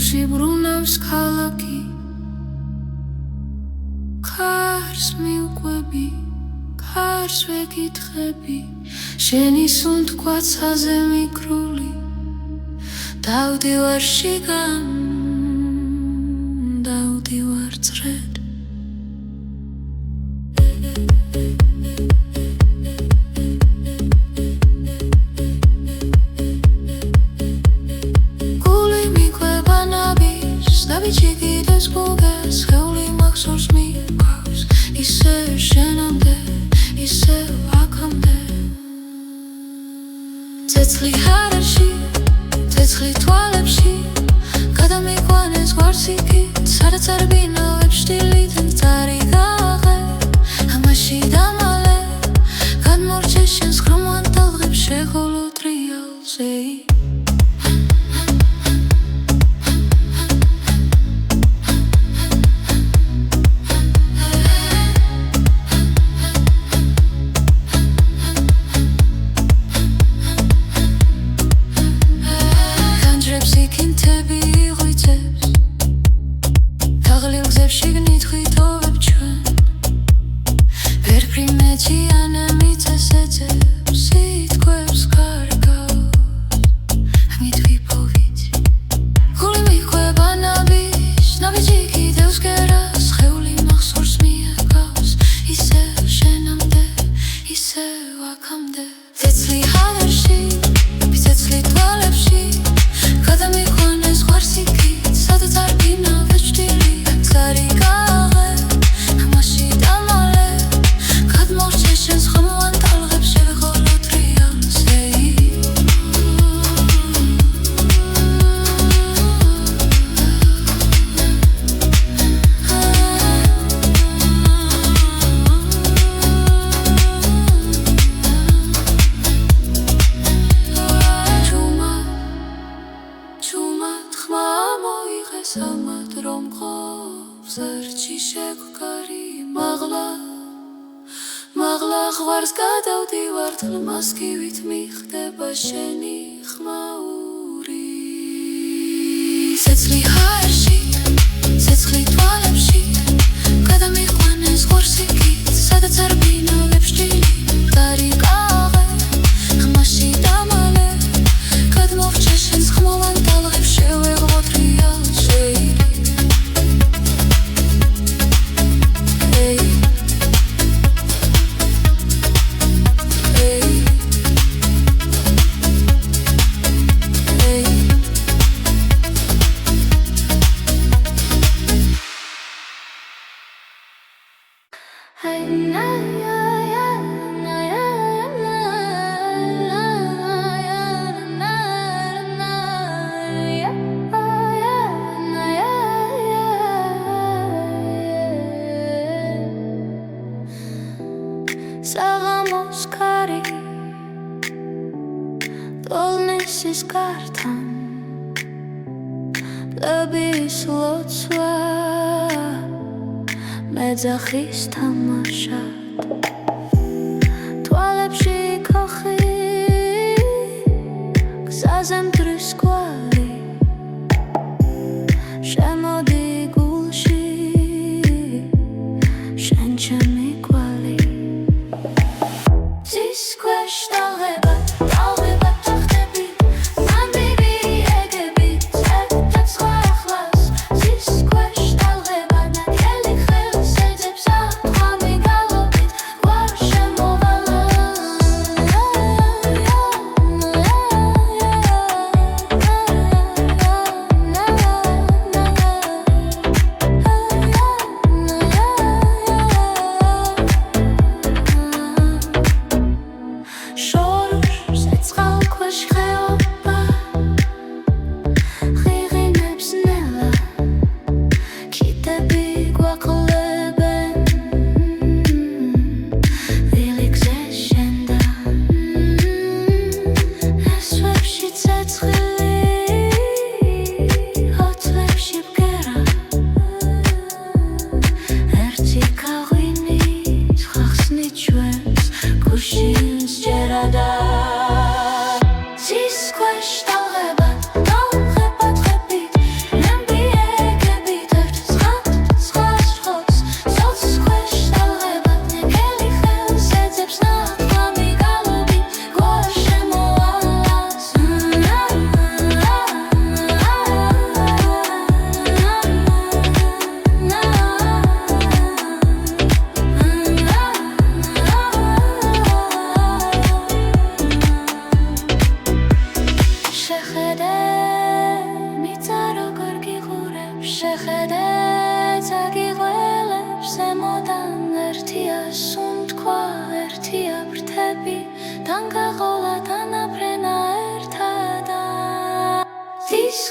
Ჭრილში ბრუნავს ქალაქი ქარს მიუყვები ქარს ვეკითხები შენი სუნთქვაცაზე მიკრული დავდივარ შიგან დავდივარ წრედ გული მიყვება ნაბის დავიჩიკიდეს გულგას ხეული მახსოვს მიყვავს ისევ შენამდე ისევ აქამდე ცეცხლი ჰარაში ცეცხლი თვალებში გადამიყვანეს გვარსიკით სადაც არ ბინავებს შტილით მწარი გაღე ამაში დამალე გადმორჩე შენს ხრომან ტალღებს შეღოლო ტრიალზე მაღლა ღვარს გადავდივარ თლმასკივით მიხდება შენი ხმაური ცეცხლი ჰაერში ცეცხლი თვალებში გადამიყვანეს ღორსიკით სადაც არ ბინავებს შტილი მწარი გაღე ხმაში დამალე გადმოვჭე შენს ხმოვან ტალღებს შევეღო ტრიალში საღამოს ქარი ტოლნესის კართან პლების ლოცვა მეძახის თამაშად თვალებში ქოხი გზაზე მტრის კვალი შემოდი გულში შენ ჩემი კვალი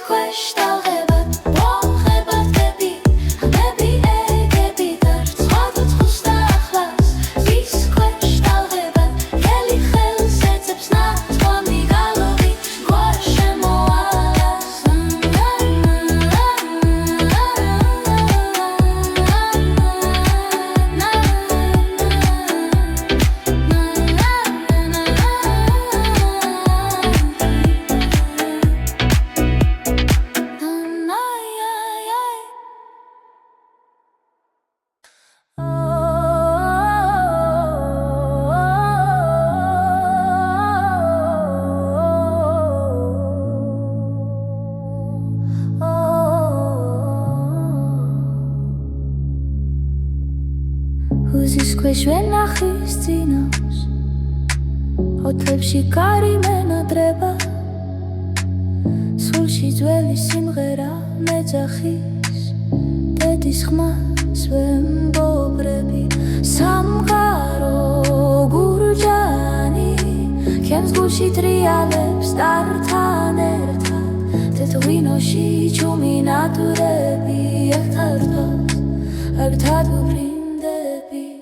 ქვეშ დავღებად მოხებად გები ხმები ეგები დარწმად თხოს და ახლას ვის ქვეშ დავღებად ხელი ხელს ეძებს ნათქვამი გალობი გვარ შემოვალას Who's ქვეშ ვენახის წინავს ოთლებში კარი მენადრება სულში ძველი სიმღერა მეძახის დედის ხმას ვემბობრები სამყარო გურჯანი ჩემს გულში ტრიალებს ტართან ერთად თეთრ-ღვინოში ჩუმი ნატურები ერთად ვფრინდებით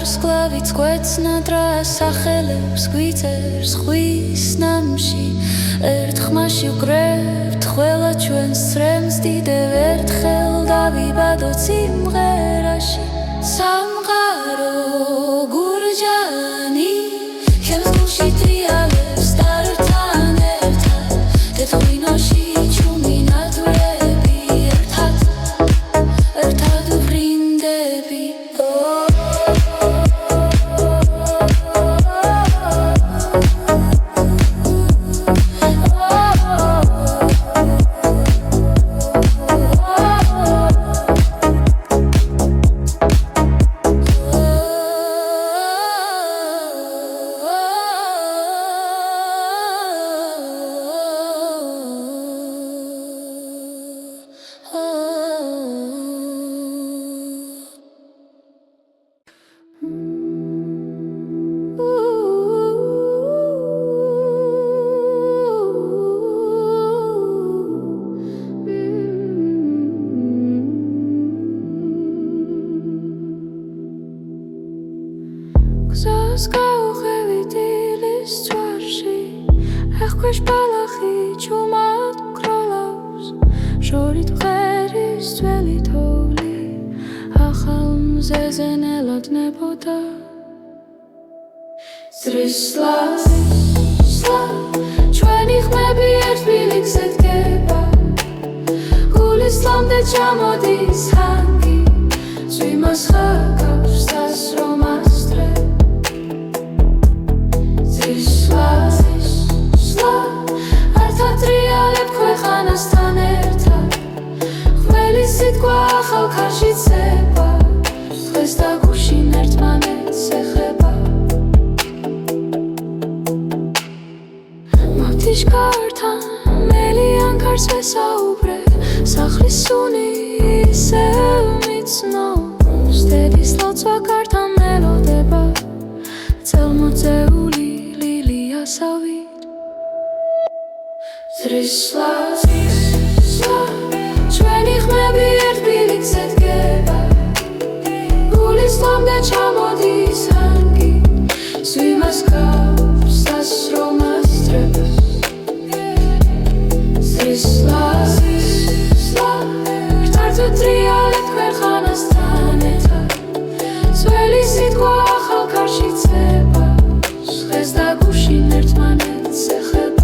ვარსკვლავიც გვეცნადრა სახელებს გვიწერს ხვის ნამში ერთ ხმაში ვკრებთ ყველა ჩვენს წრემს დიდევ ერთხელ დავიბადოთ სიმღერაში სამყარო გურჯანი ჩემს გულში ტრიალებს ტართან ერთად თეთრ-ღვინოში ჩუმი ნატურები ერთად ვფრინდებით გზას გავუხევით ილის წვარში ეხქვეშ ბალახი ჩუმად გროლავს შორით მღერის ძველი თოვლი ახალ მზეზე ნელოდნებოდა სრისლა ჩვენი ხმები ერთ ბილიქზე დგება გულის ლამდე ჩამოდის ჰანგი ზვიმას ხაკავს დასრომას დღე ერთად ტრიალებ ქვეყანასთან ერთად ხმელი სიტყვა ახალ ქარში ცება დღეს და გუში ჩვენი ხმები ერთ ბილიკზე დგება გულის ლომდე ჩამოდის ჰანგი სვიმას გავს დასრომას დრებს გრთართო ტრიალებ ქვეყანასთან ერთად ძველი სიტყვა ახალ ქარში ცება ჟღერს და გუშინ ერთმანეთს ეხება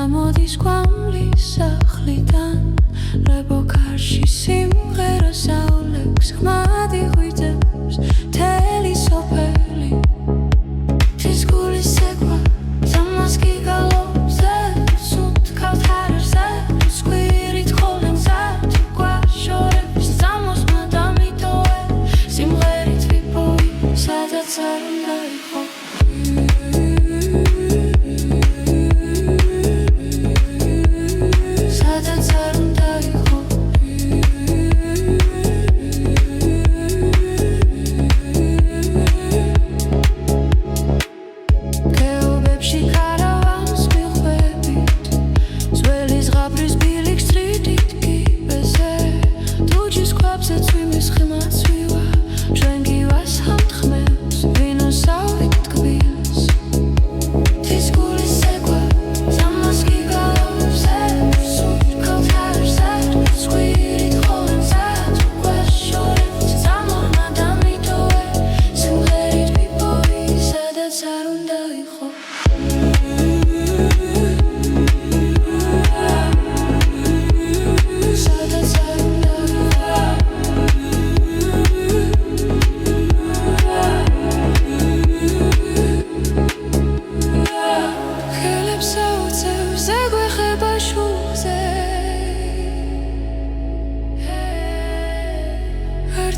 Moდის კვამლის სახლიდან ლებო კარში სიმღერა საულექს ხმადი ღვიძებს მთელი სოფელი თის გულის ცეკვა ძამას გიგალობს სუნთ ქავთარებზე სკვირით ხოლენზე თუ გვაშორებს ძამოსმა დამიტოვე სიმღერით ვიპოვი სადაც არ უნდა იყო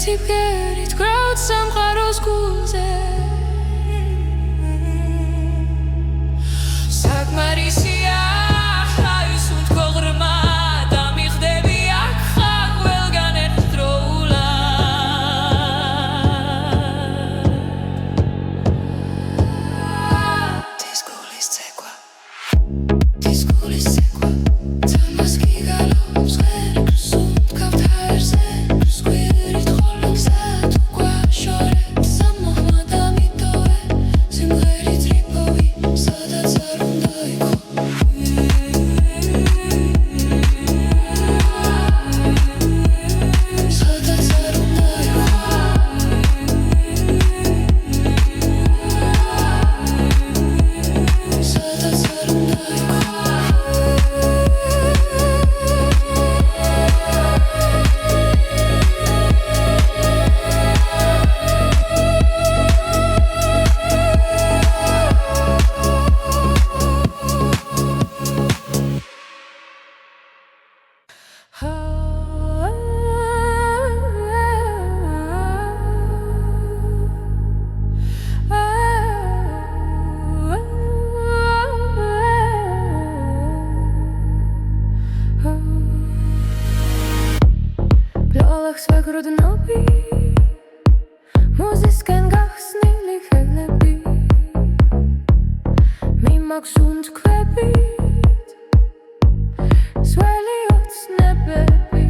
Tipgerit grauds სამყაროს გულზე საკმარისია ხავის უთქო ღრმა და მიხდები აქ ხარ ყველგან ერთდროულად თის გულის ცეკვა ძამას გიგალობს ღერს სუნთ ქავთარზე Svegrodnobi Mozisken gahsnili hellebi Mimags und kvebit Sveli otsnebebi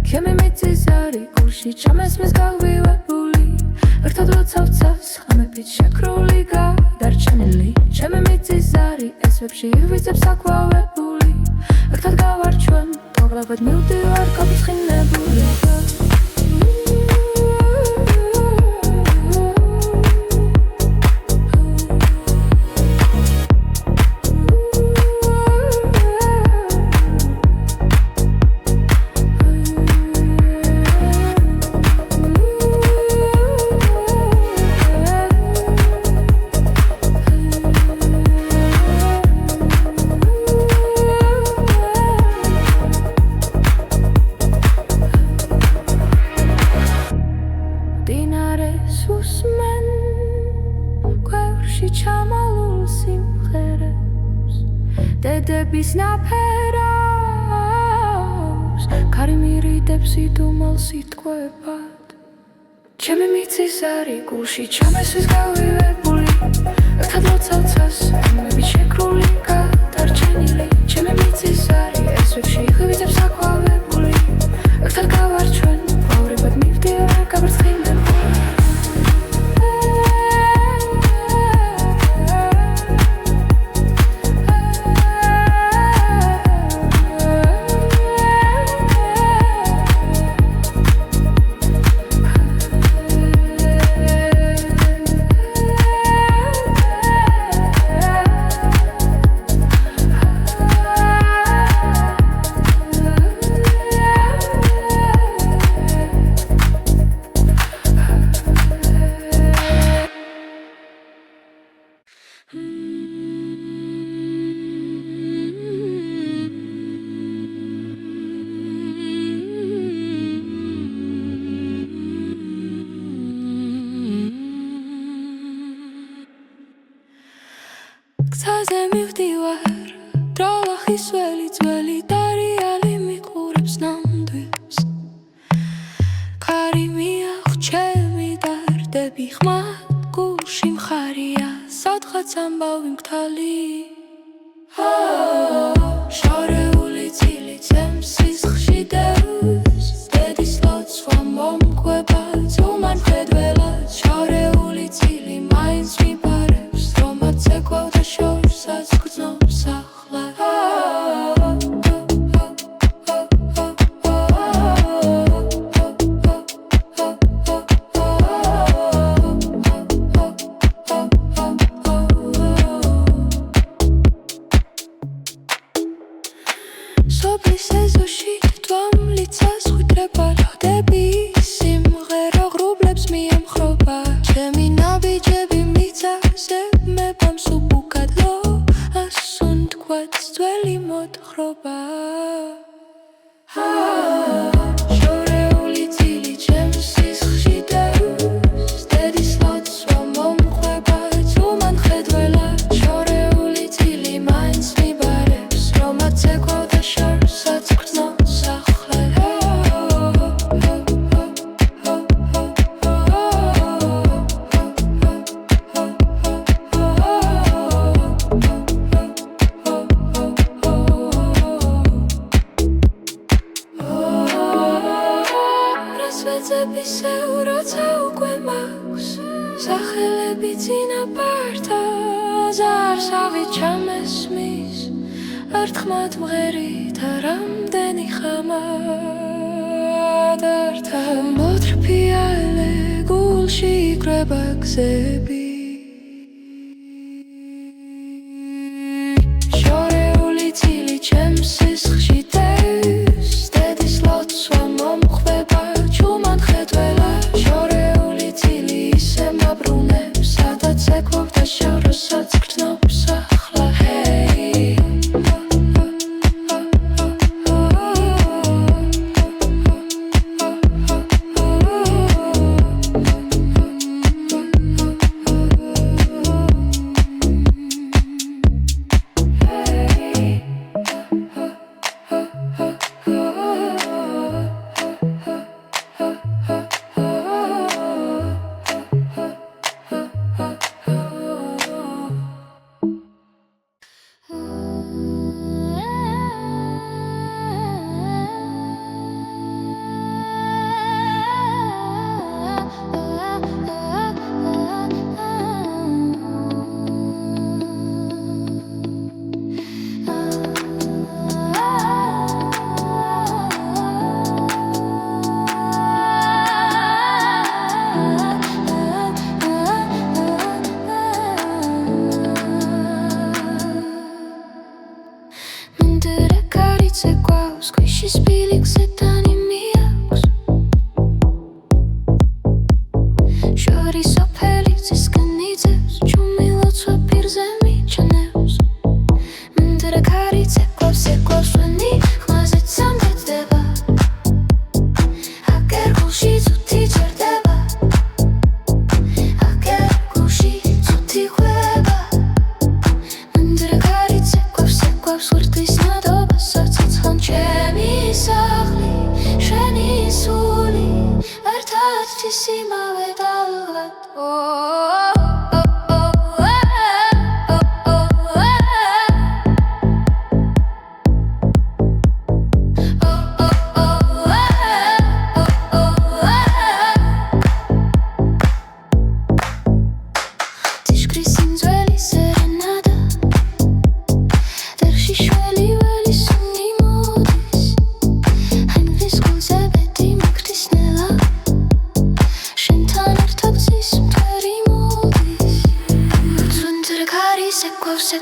Kemi mitzizari Kurshi chamesmis gahvivebuli Ertad rocavcas Amepit shekruli gadarchenili Chemi mitzizari Es vebshi ivizeb sakvavebuli Ertad gavarchvem მაღლავად მივდივარ გაფრთხილებული ჩამალულ სიმღერებს დედების ნაფერავს ქარი მირიდებს იდუმალს იტყვებად ჩემი მიწის არი გულში ჩამესვის გავივებული ერთად ლოცავცას ამები შეკრული გადარჩენილი ჩემი მიწის არი ესვებში ღვიძებს აქვავებული ერთად გავარჩვენ ვავრებად მივდივარ გაფრთხილებული გზაზე მივდივარ დროხის ველი ძველი დარიალი მიყურებს ნამდვილს ქარი მიახვჩები დარდები ხმად გულში მხარია სადღაც ამბავი მგთალი შორეული წილი ცემს სისხლში დევს დედის ლოცვა მომკვება ძუმან ხედველად შორეული წილი მაინც მიპარებს რომაც ეკვავდა შორსაც გრძნობს ახლა სოფლის ეზოში თვალმლიცას ხვიტრება როდები სიმღერა ღრუბლებს მიემხრობა ჩემი ნაბიჯები მიწაზე მებამს უბუქადლო ასუნ თქვაც ძველი მოთხრობა შორეული წილი ჩემს სისხლში დევს დედის ლოცვა მომყვება ძუმან ხედველად შორეული წილი მაინც მიბარებს რომაც ეკვავდა შორსაც გრძნობს ახლა სვეცებისეულ როცა უკვე მაქვს სახელები წინაპართა ზარსავი ჩამესმის ერთხმად მღერითა რამდენი ხამად ერთა მოთრფიალე გულში იკრება გზები შორეული წილი ჩემს სისხლში დევს დედის ლოცვა მომყვება ჯუმან ხედველად შორეული წილი ისე მაბრუნებს სადაც ეკვავდა შორსაც გრძნობს ახლა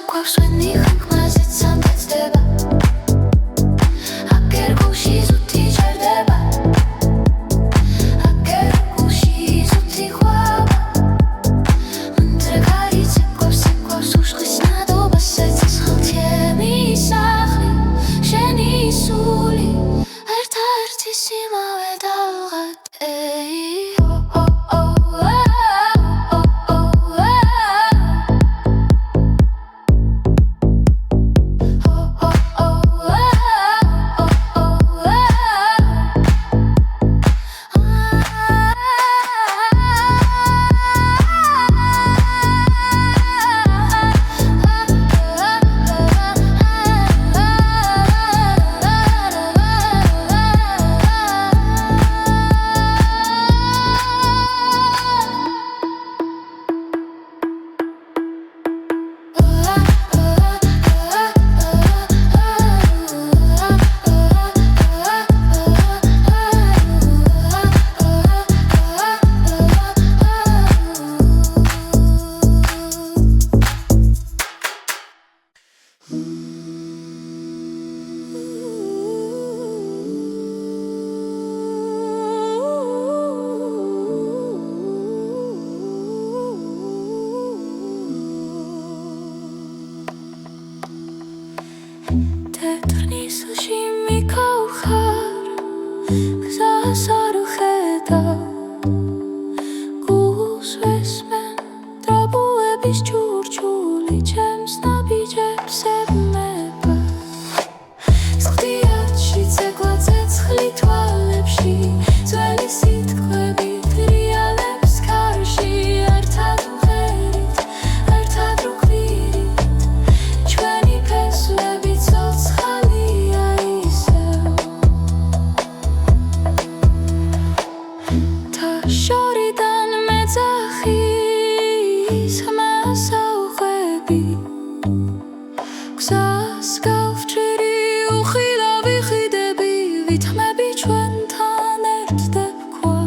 გვაქვს ვენი ხმაზით სამკაცდება აკერ გულში ზუთი ჟერდება აკერ გულში ზუთი ყვავა undre გაიცე გვაქვს უშხის ნადობას ეცეცხლ ჩემი სახლი შენი სული ერთადერთი სიმავე დავღად თეთრნისლში მიქაუხარ გზას არ ვხედავ გულს ვესმენ დრაბუების ჩურჩული ჩემს ნაბიჯებს ებმება სხდიათში ცეკვა ცეცხლი თვალებში ძველი სიტყვები ფრიალებს კარში ერთად ვღერით ერთად ვგვირით ჩვენი ფესვები ცოცხალია ისევ და შორიდან მეძახის ხმას ავღვები გზას გავჭირი უხილავი ხიდები ვითმები ჩვენთან ერთდებ ქვა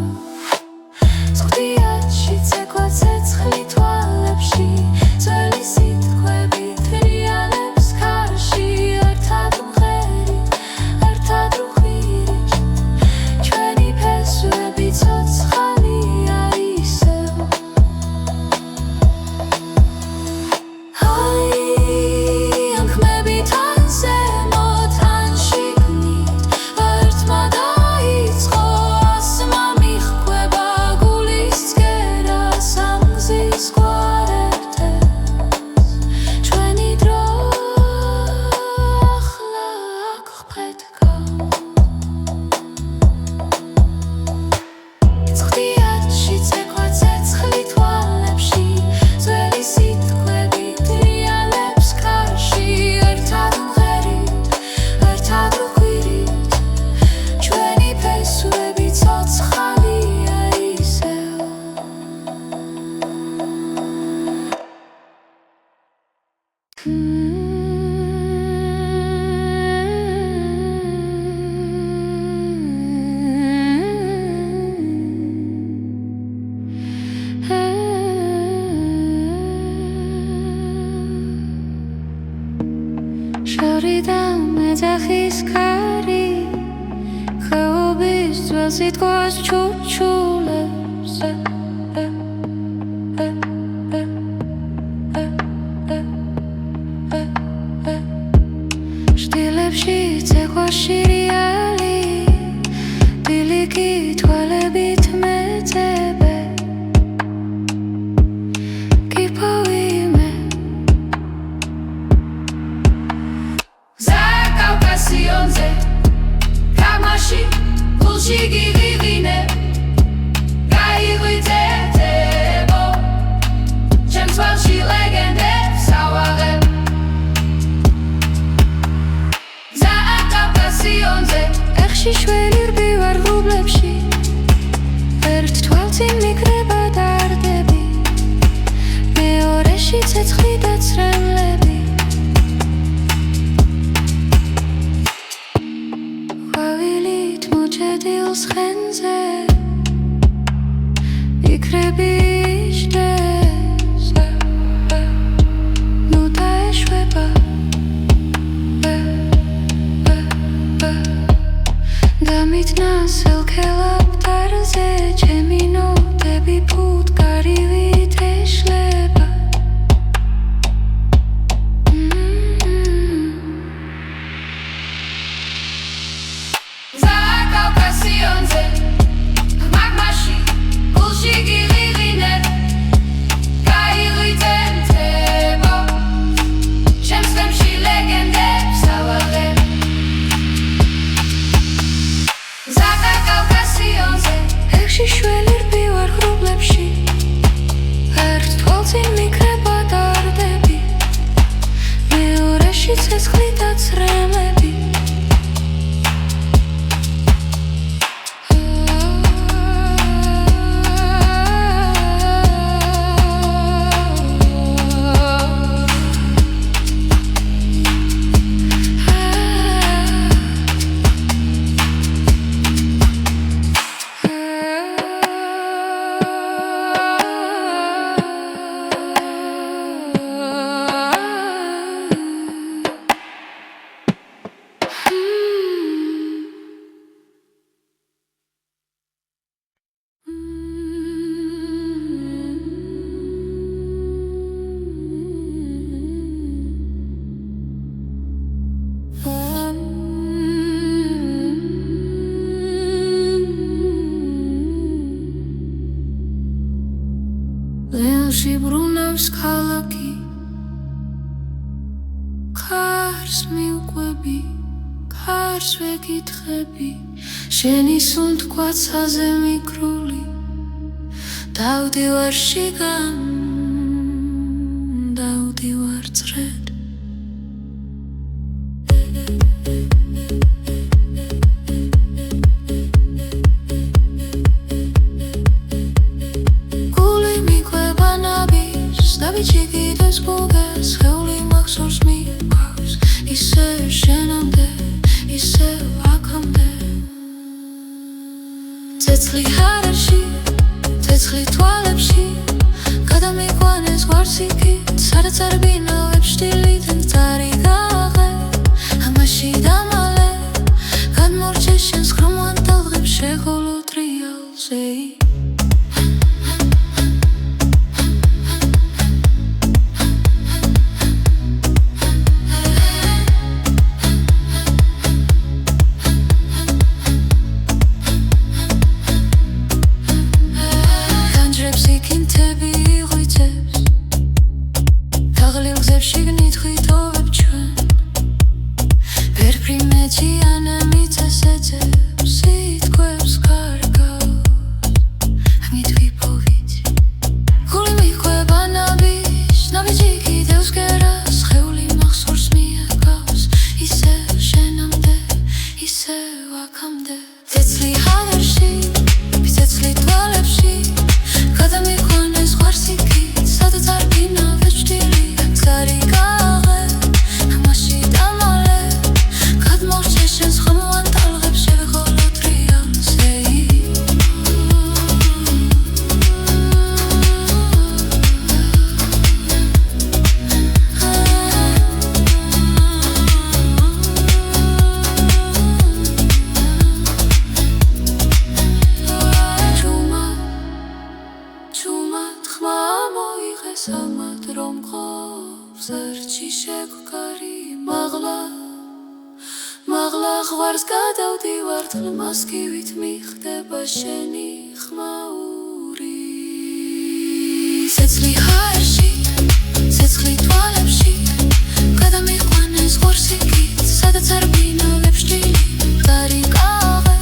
სხდიათში ცეკვა ცეცხლი თვალებში ძველი სიტყვები ფრიალებს კარში ერთად ვღერით ერთად ვღვირით ჩვენი ფესვები ცოცხალია ისევ ან ხმები თან ზემოთ ან შიგნით ერთმა დაიწყო ასმა მიჰყვება გულის ცქერა სამგზის გვარეთებს ჩვენი დრო ახლა აქ ხვდება სხდიათში ცეკვა ცეცხლი თვალებში ძველი სიტყვები ფრიალებს კარში ერთად ვღერით ერთად ვგვირით ჩვენი ფესვები ცოცხალია ისევ შორიდან მეძახის ქარი ხეობის ძველ სიტყვას ჩურჩულებს შტილებში ცეკვა შირიალი ბილიკი თვალებით მეძებე კიპოვიმე კავკასიონზე გამაში გულში გიღიღინე გაიღვიძებო ჩემს თვალში ლეგენდებს ავაღებ კავკასიონზე ეხში შველი რბივარ ღრუბლებში ერთ თვალწინ მიკრება დარდები მეორეში ცეცხლი და ცრემლები ყვავილით მოჭედილს ხენზე ცეცხლი და წრემლები ლეონში ბრუნავს ქალაქი ქარს მიუყვები ქარს ვეკითხები შენი სუნთქვაცაზე მიკრული დავდივარ შიგან დავდივარ წრედ ჩიგიდეს გუგას ხეული მახსოვს მიყვავს ისე შენამდე ისე აქამდე ცეცხლი ჰარაში ცეცხლი თვალებში გადამიყვანეს გვარსიქით სადაც არ ბინავებ შტილით მწარი გაღე ამაში დამალე გადმორჩე შენს ხრომოვან ტალღებს შეღოლო ტრიალზე მაღლა ღვარს გადავდივარ თლმასკივით მიხდება შენი ხმაური ცეცხლი ჰაერში ცეცხლი თვალებში გადამიყვანეს ღორსიკით სადაც არ ბინავებ შტილი მყარი კაღე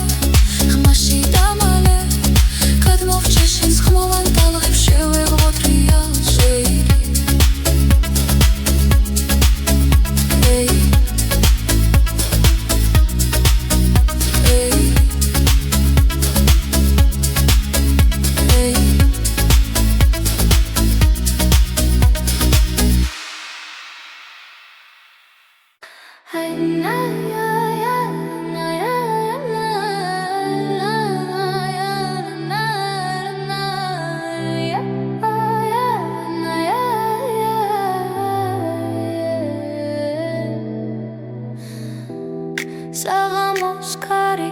ხმაში დამალე გადმოვჭე შენს ხმოვან ტალღებს შევეღო ტრიალში საღამოს კარი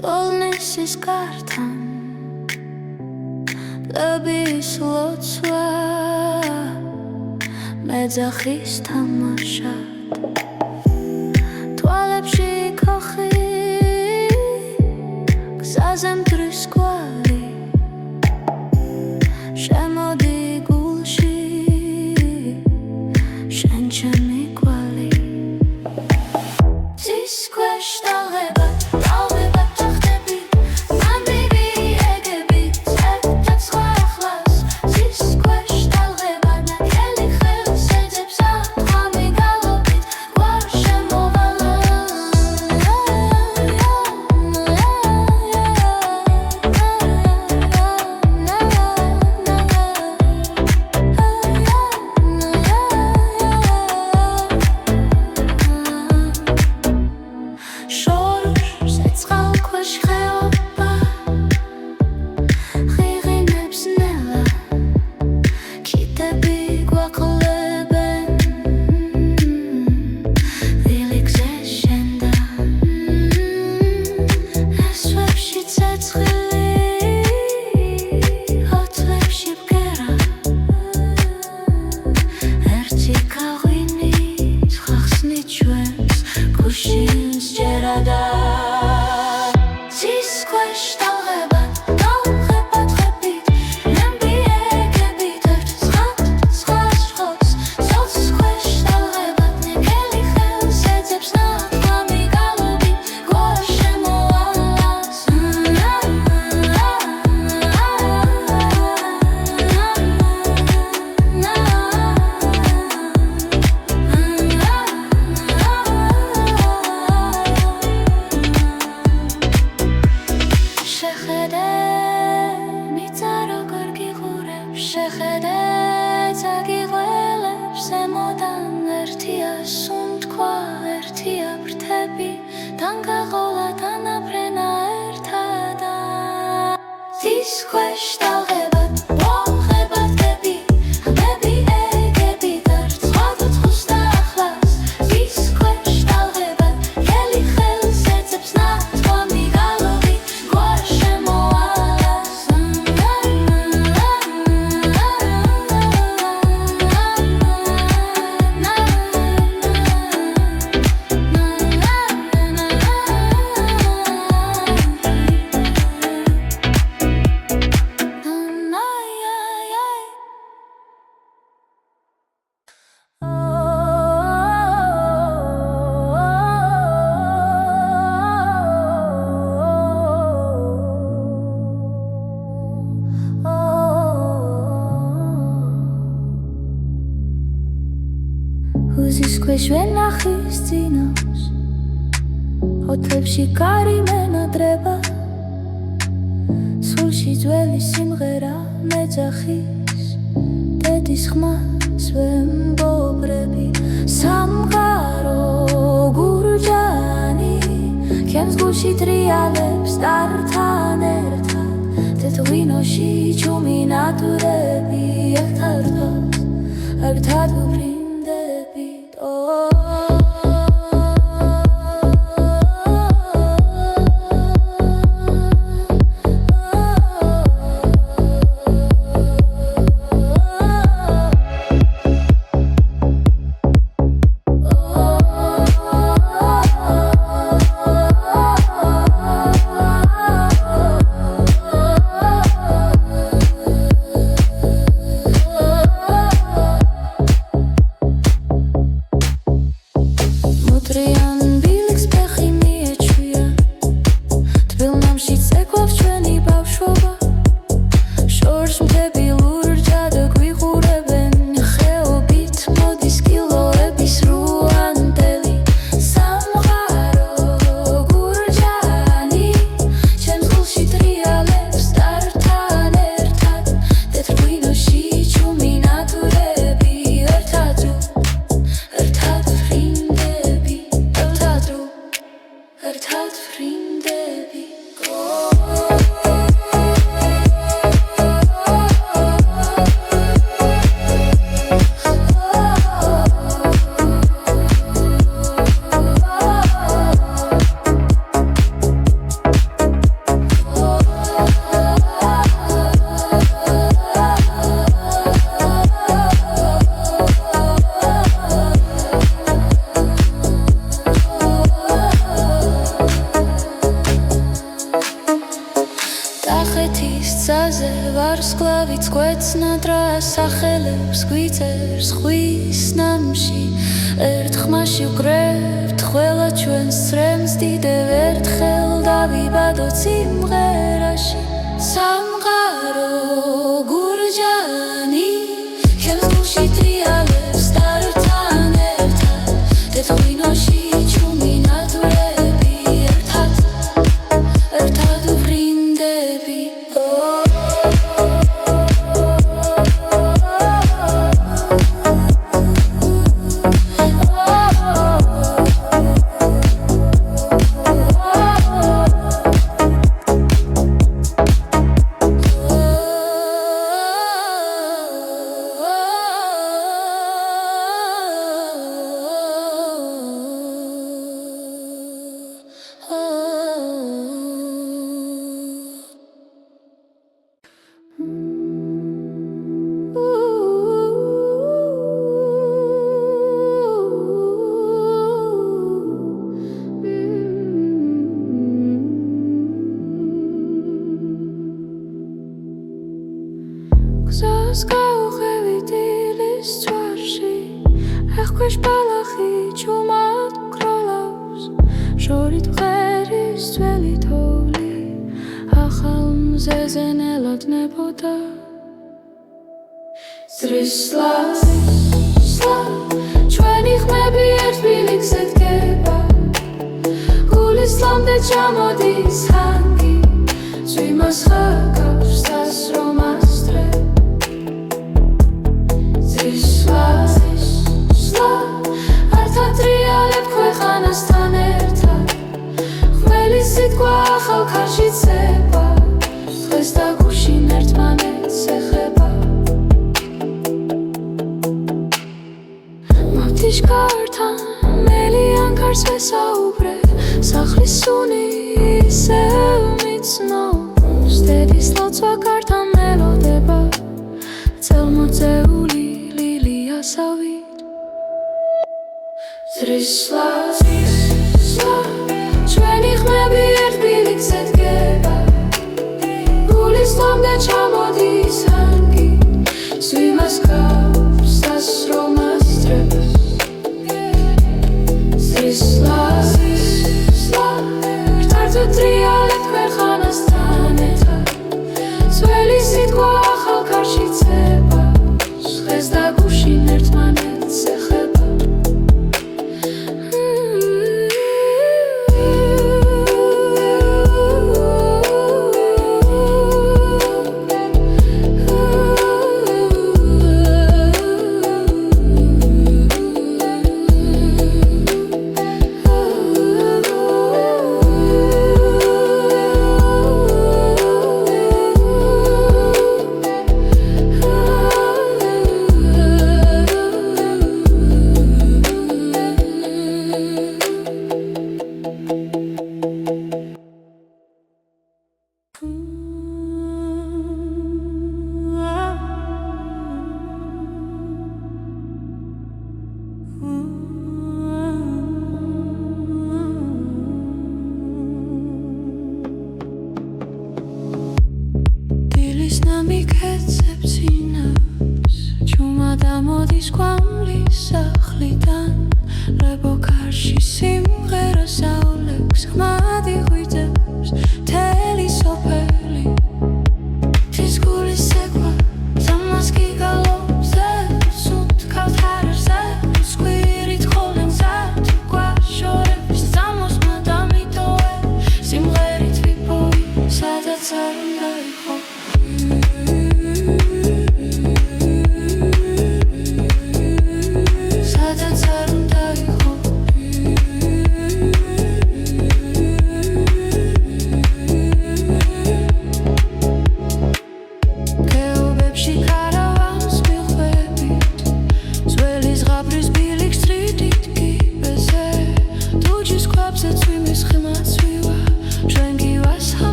ტოლნესის კართან ლების ლოცვა მეძახის თამაშად თვალებში ქოხი გზაზე მტრის კვალი შემოდი გულში შენ ჩემი კვალი This question შეხედე წაგიღველებს ზემოდან ერთია სუნთქვა ერთია ბრთები თან გაყოლა თანაფრენა ერთადა ის ქვეშ დაღებად მოხებად გები ხმები ეგები დარწყვადოთ ხუს და ახლას ის ქვეშ დაღებად გელი ხელს ეძებს ნათქვა მიგალოვი გვაშემოალას Huzis ქვეშ ვენახის წინავს ოთებში კარი მენადრება სულში ძველი სიმღერა მეძახის დედის ხმას ვემბობრები სამყარო გურჯანი ქემს გულში ტრიალებს ტართან ერთად თეთრ-ღვინოში ჩუმი ნატურები ერთად ვფრინდებით ვარსკვლავიც გვეცნადრა სახელებს გვიწერს ხვის ნამში ერთ ხმაში ვკრებთ ყველა ჩვენს ცრემს დიდევ ერთხელ დავიბადოთ სიმღერაში სამყარო გურჯანი ქემს გულში ტრიალებს ტართან ერთად თეთრ-ღვინოში ჩუმი ნატურები ერთად ვფრინდები Ეხქვეშ ბალახი ჩუმად გროლავს შორით მღერის ძველი თოვლი ახალ მზეზე ნელოდნებოდა სრისლა ჩვენი ხმები ერთ ბილიქზე დგება გულისლამდე ჩამოდის ჰანგი წვიმას ხაკავს დასრომას დღე სრისლა ჩვენი ხმები ერთ ბილიკს ედგება გულისხმამდე ჩამოდის ჰანგი სვიმას გავს დასრომას დრებს სრისლა რთართვე ტრიალებ ქვეყანასთან ერთად ძველი სიტყვა ახალ ქარში ცება ხეს და გუშინ ერთმანეთს ეხება მოდის კვამლის სახლიდან ლებო კარში სიმღერა საულექს ხმადი ღვიძებს მთელი სოფელი თვის გულის ცეკვა ზამას გიგალობს სუნთქავს ჰარერზე სკვირით ხოლმე მზად გვაშორებს სამოსმა დამიტოვე სიმღერით ვიპოვი სადაც არ უნდა იყო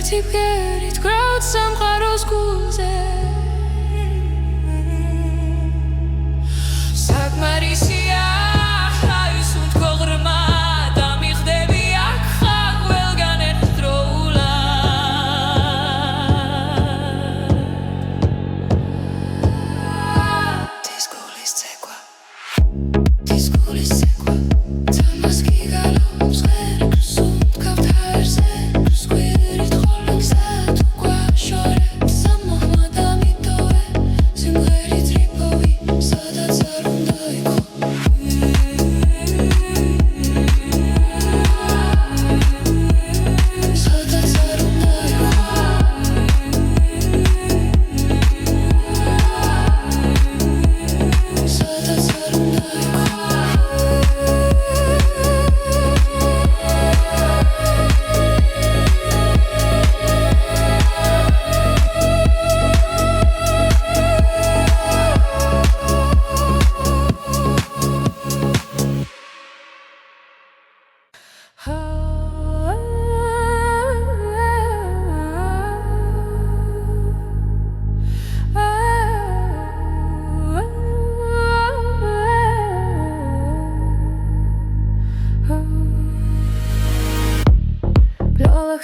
Tipgerit crowd სამყაროს გულზე საკმარისია ის უთქო ღრმა დამიხდები აქ ხარ ყველგან ერთდროულად თვის გულის ცეკვა თამას გიგალობს ღერს უთქავთ ჰაერზე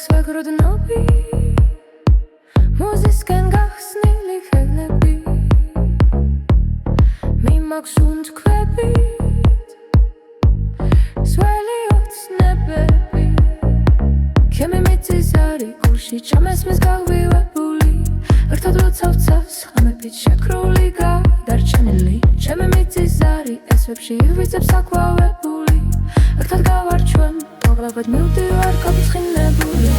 Svegrodnobi Mozisken gachsnili khevlebi Mimags und kvebit Sveli otsnebebi Kemi mitzizari Kurshi chamesmes gavivebuli Ertad rotsavtsas Khamepit shekruli gadarchenili Chemi mitzizari Esvebshi ivitsebs akvavebuli Ertad gavarchvem მაღლაბად მივდივარ გაფრთხილებული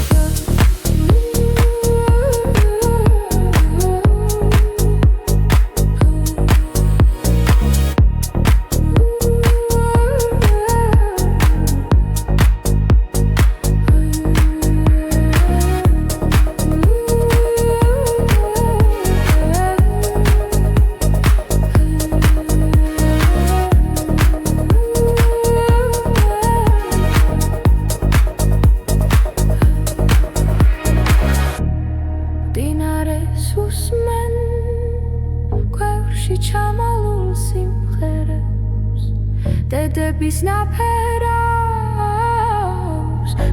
დედების ნაფერავს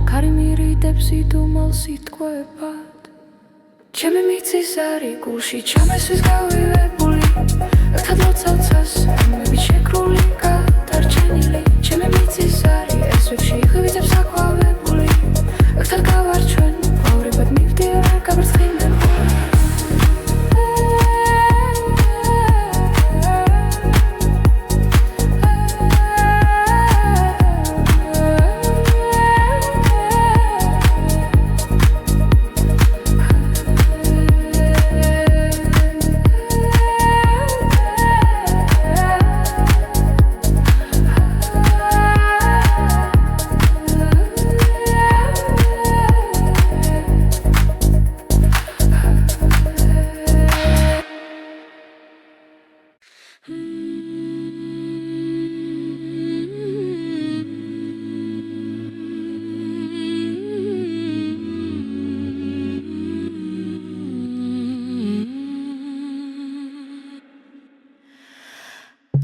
ქარი მირიდებს იდუმალ სიტყვებად ჩემი მიწის არი გულში ჩამესვის გავივებული ერთად ლოცავ-ცას ამებით შეკრული გადარჩენილი ჩემი მიწის არი ესვებში ღვიძებს აქვავებული ერთად გავარჩვენ ყვავრებად მივდივარ გაფრთხილებული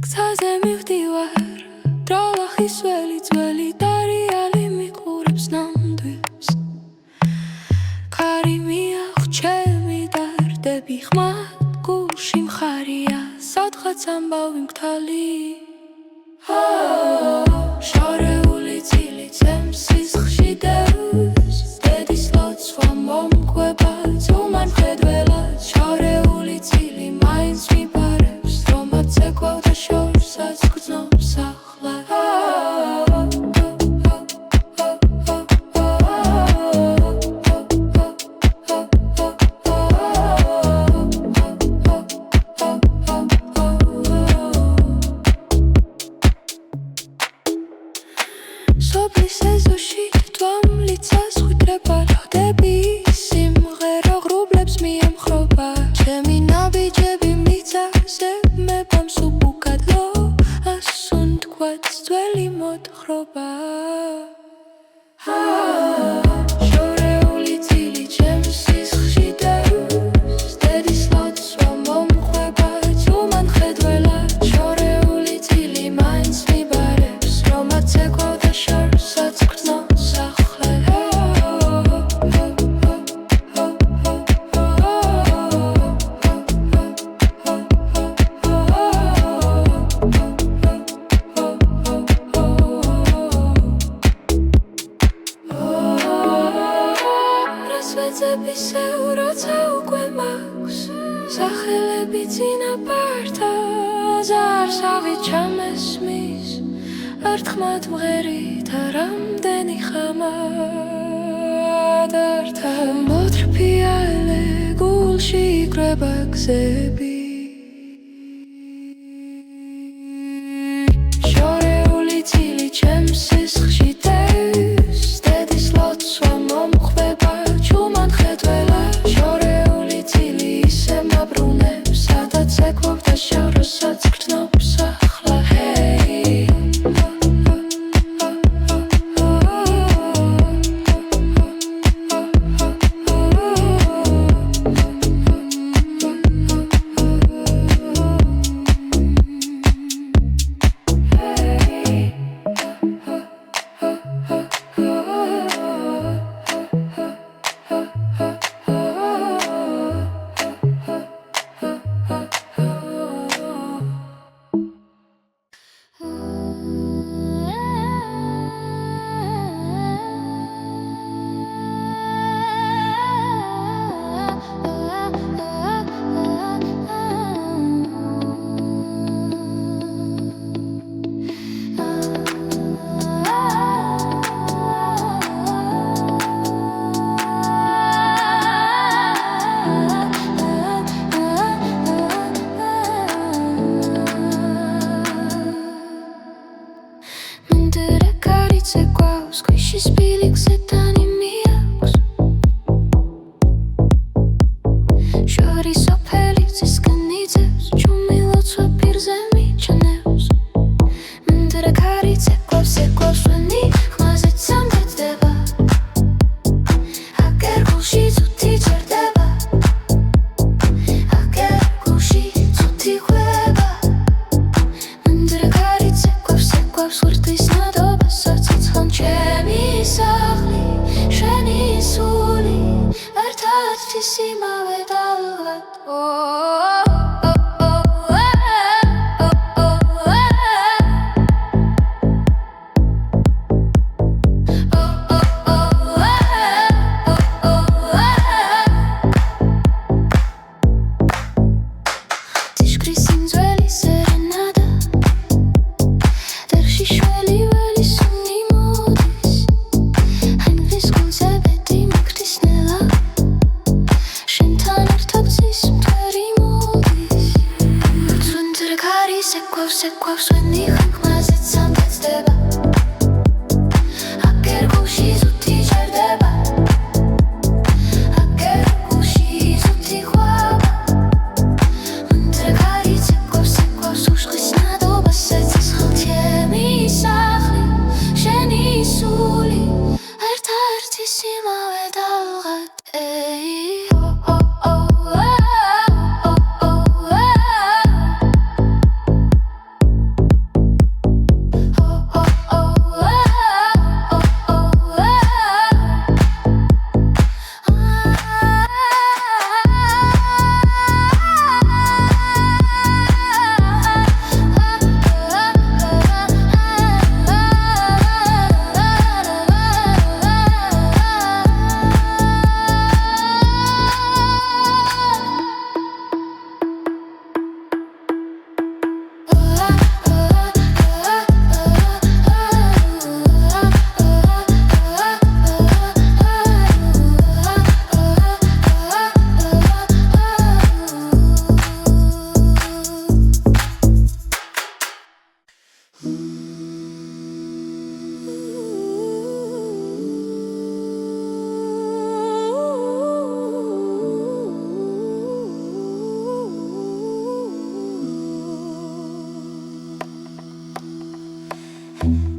გზაზე მივდივარ დრალახის ველი ძველი დარიალი მიყურებს ნამდვილს ქარი მიახვჩემი დარდები ხმად გულში მხარია სადღაც ამბავი მგთალი შორეული წილი წემს სისხლში დევს დედის ლოცვა მომკვება ძუმან ხედველად შორეული წილი მაინც მიბარებს რომაც ეკვავდა შორსაც გრძნობს ახლა სოფლის ეზოში თვალმლიცას ხვიდრება ლოდები სიმღერა ღრუბლებს მიემხრობა ჩემი ნაბიჯები მიწაზე მებამ სუბუქადლო ასუნ თქვაც ძველი მოთხრობა შორეული წილი ჩემს სისხლში დევს დედის ლოცვა მომყვება ძუმან ხედველად შორეული წილი მაინც მიბარებს რომაც ეკვავდა შორსაც გრძნობს ახლა რასვეცებისეულ როცა უკვე მაქვს სახელები წინაპართა ზარსავი ჩამესმის ერთხმად მღერით რამდენი ხამად ართა მოთრფიალე გულში იკრება გზები შორეული წილი ჩემს სისხლში დევს დედის ლოცვა მომყვება ჯუმან ხედველად შორეული წილი ისე მაბრუნებს სადაც ეკვავდა შორსაც გრძნობს ახლა კარიც ეკვავს ქვიშის ბილიქზე დანი მიაქვს შორი სოფელი ძისკენ იძებს ჩუმი ლოცვა პირზე მიჩნევს მდრე კარიც ეკვავს ვენი ხმაზეც სამდედება აკერ გულში ცუთი ჯერდება აკერ გულში ცუთი ხვება მდრე კარიც ეკვავს ვერთვის ნადობასაც ცხან ჩემი სახლი შენი სული ერთად თვის იმავე დალღად Sequoia ვენი ხმაზეც სამდედება აკერ გულში ზუთი ჯერდება აკერ გულში ზუთი ხვება მდრე კარიც ეკვავს უშხის ნადობასაც ცხელ ჩემი სახლი შენი სული ერთ-ერთის იმავე დალღად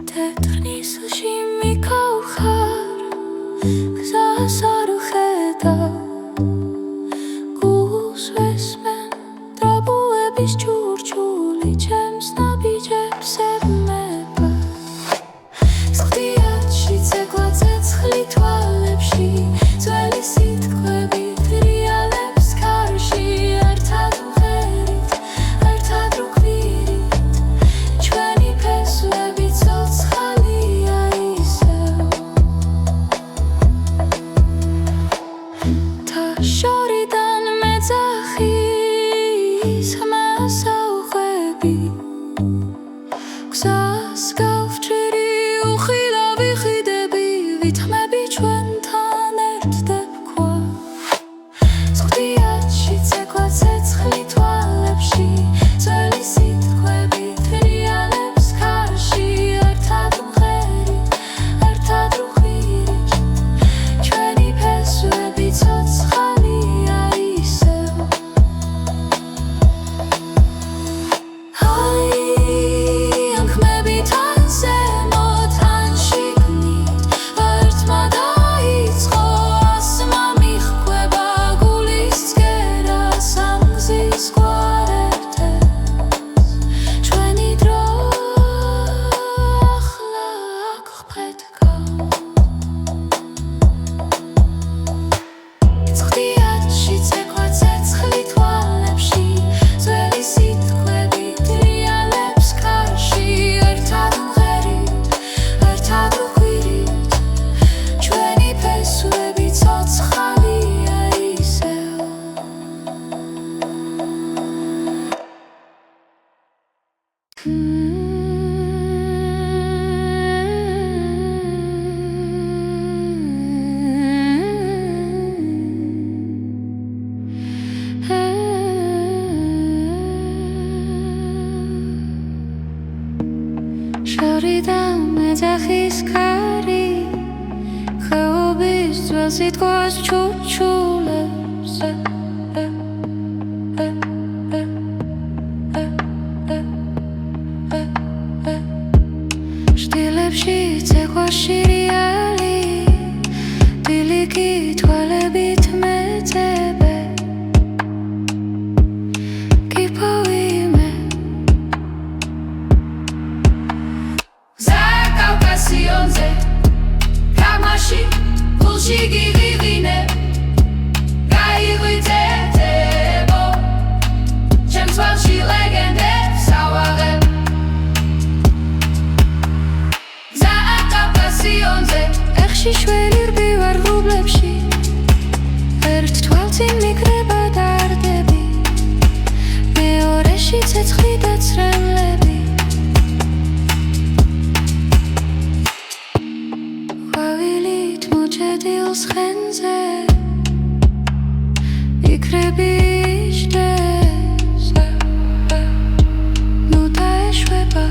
თეთრნისლში მიკავხარ გზას არ ვხედავ გულს ვესმენ დრაბუების ჩურჩული ჩემს ნაბიჯებს ებმება სხდიათში ცეკვა ცეცხლი თვალებში ძველი სიტყვებით რეალებს კარში ერთად ვღერით ერთად ვგვირით ჩვენი ფესვები ცოცხალია ისევ და შორიდან მეძახის ხმას ავხვები გზას გავჭერი უხილავი ხიდები ვითმები ჩვენთან ერთდებქვა სხდიათში ცეკვა ცეცხლი თვალებში ძველი სიტყვებით რეალებს კარში ერთად ვღერით ერთად ვღვირით ჩვენი ფესვები ცოცხალია ისევ ანქმები თან ზემოთ ან შიგნით ერთმა დაიწყო ასმა მიჰყვება გულის ცქერა სამგზის გვარერთებს ჩვენი დრო ახლა აქ ხვდება სხდიათში ცეკვა ცეცხლი თვალებში ძველი სიტყვებით რეალებს კარში ერთად ვღერით ერთად ვღვირით ჩვენი ფესვები ცოცხალია ისევ შორიდან მეძახის ქარი ხეობის ძველ სიტყვას ჩუჩულებს შტილებში ცეკვა შირიალი დილიკი თვალებით მეძებე გულში გიღიღინე გაიღვიძებო ჩემს თვალში ლეგენდებს ავაღებ გზა კავკასიონზე ეხში შველი რბივარ ღრუბლებში ერთ თვალწინ მიკრება დარდები მეორეში ცეცხლი და ცრემლები დილს ხენზე იქრები იშდეს ნუ დაეშვება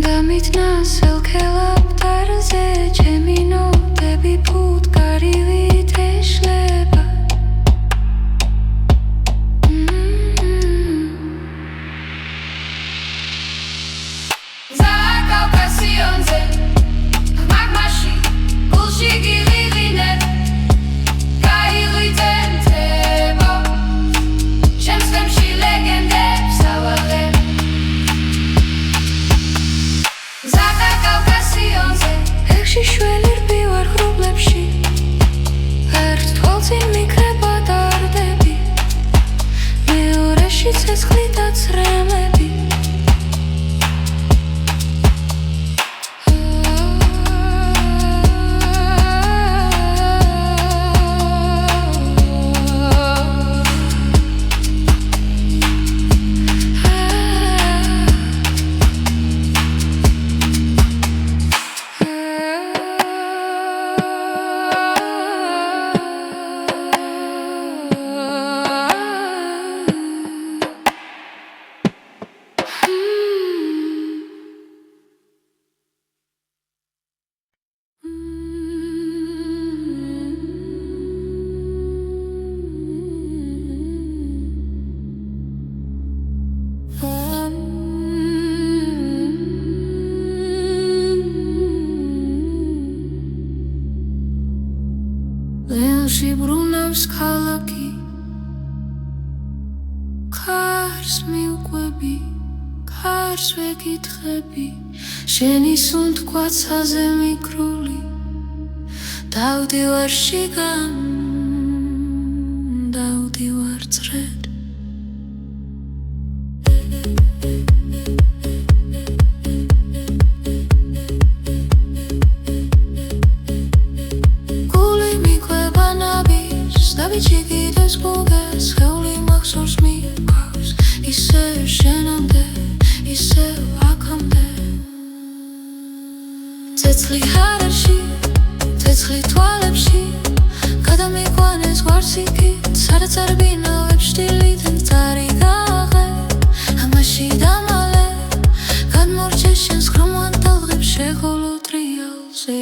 დამიტნა სელქელაპტარზე ჩემი ნოტები ფუტკარივით ეშლება მაგმაში გულში გიღიღინე გაიღვიძებო ჩემს თემში ლეგენდებს ავაღებ გზა კავკასიონზე ეხში შველი რბივარ ღრუბლებში ერთ თვალწინ მიკრება დარდები მეორეში ცეცხლი და ცრემლები ლეონში ბრუნავს ქალაქი კარს მიუყვები კარს ვეკითხები შენი სუნთქვაცაზე მიკრული დავდივარ შიგან დავდივარ წრედ ჩიგიდეს გუგეს ხეული მახსოვს მიყვავს ისევ შენამდე ისევ აქამდე ცეცხლი ჰარაში ცეცხლი თვალებში გადამიყვანეს ვარსიკით სადაც არ ბინავებ შტილიდან წარი გააღე ამაში დამალე გადმორჩე შენს ხრომვან ტალღებს შეღოლო ტრიალზე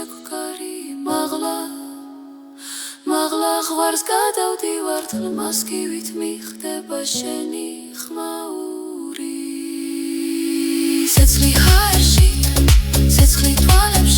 შეგვკარი მაღლა ღვარს გადავდივართ მასკივით მიხდება შენი ხმაური ცეცხლი ჰაერში ცეცხლი თვალებში